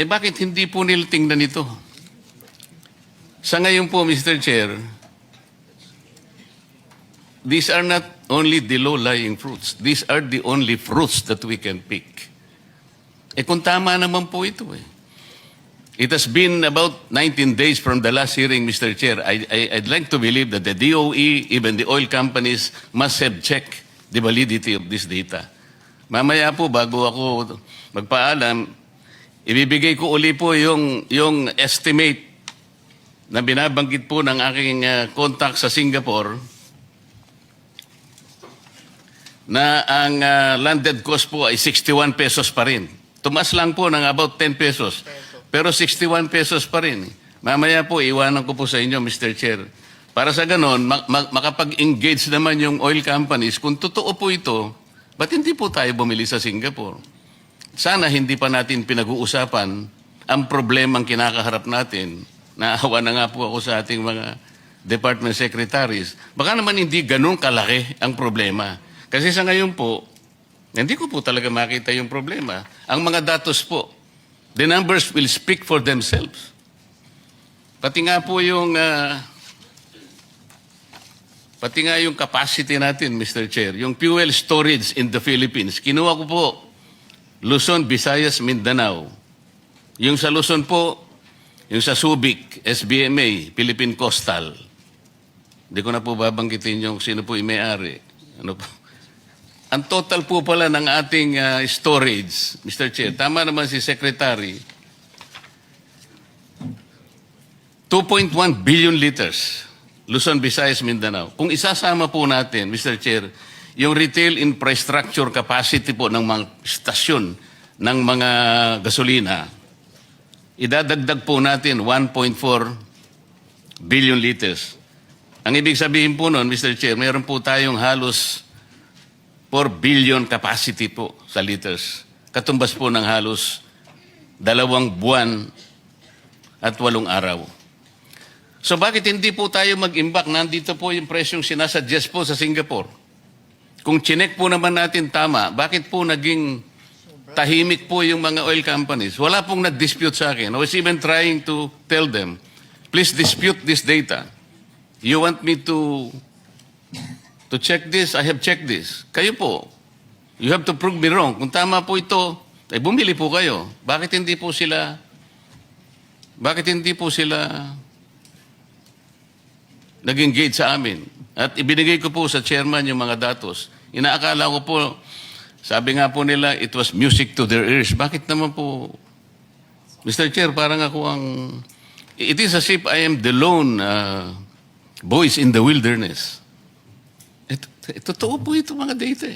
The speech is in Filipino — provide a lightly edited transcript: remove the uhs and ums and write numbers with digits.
bakit hindi po nila tingnan ito? Sa ngayon po, Mr. Chair, these are not only the low-lying fruits. These are the only fruits that we can pick. Kung tama naman po ito It has been about 19 days from the last hearing, Mr. Chair. I'd like to believe that the DOE, even the oil companies, must have checked the validity of this data. Mamaya po, bago ako magpaalam, ibibigay ko uli po yung estimate na binabanggit po ng aking contact sa Singapore na ang landed cost po ay 61 pesos pa rin. Tumas lang po ng about 10 pesos. Pero 61 pesos pa rin. Mamaya po, iwanan ko po sa inyo, Mr. Chair. Para sa ganon, makapag-engage naman yung oil companies. Kung totoo po ito, ba't hindi po tayo bumili sa Singapore? Sana hindi pa natin pinag-uusapan ang problemang kinakaharap natin. Naawa na nga po ako sa ating mga department secretaries. Baka naman hindi ganun kalaki ang problema. Kasi sa ngayon po, hindi ko po talaga makita yung problema. Ang mga datos po, the numbers will speak for themselves. Pati nga po yung capacity natin, Mr. Chair, yung fuel storage in the Philippines. Kinuha ko po Luzon, Visayas, Mindanao. Yung sa Luzon po, yung sa Subic, SBMA, Philippine Coastal. Hindi ko na po babanggitin yung sino po yung may-ari. Ano po? Ang total po pala ng ating storage, Mr. Chair, tama naman si Secretary, 2.1 billion liters, Luzon, Visayas, Mindanao. Kung isasama po natin, Mr. Chair, yung retail infrastructure capacity po ng mga stasyon ng mga gasolina, idadagdag po natin 1.4 billion liters. Ang ibig sabihin po nun, Mr. Chair, mayroon po tayong halos 4 billion capacity po sa liters. Katumbas po ng halos 2 buwan at 8 araw. So bakit hindi po tayo mag-imbak? Nandito po yung presyong sinasuggest po sa Singapore. Kung chinek po naman natin tama, bakit po naging tahimik po yung mga oil companies? Wala pong nag-dispute sa akin. I was even trying to tell them, please dispute this data. You want me to check this? I have checked this. Kayo po, you have to prove me wrong. Kung tama po ito, ay bumili po kayo. Bakit hindi po sila nag-engage sa amin? At ibinigay ko po sa chairman yung mga datos. Inaakala ko po, sabi nga po nila, it was music to their ears. Bakit naman po, Mr. Chair, parang ako it is as if I am the lone voice in the wilderness. Totoo po ito mga data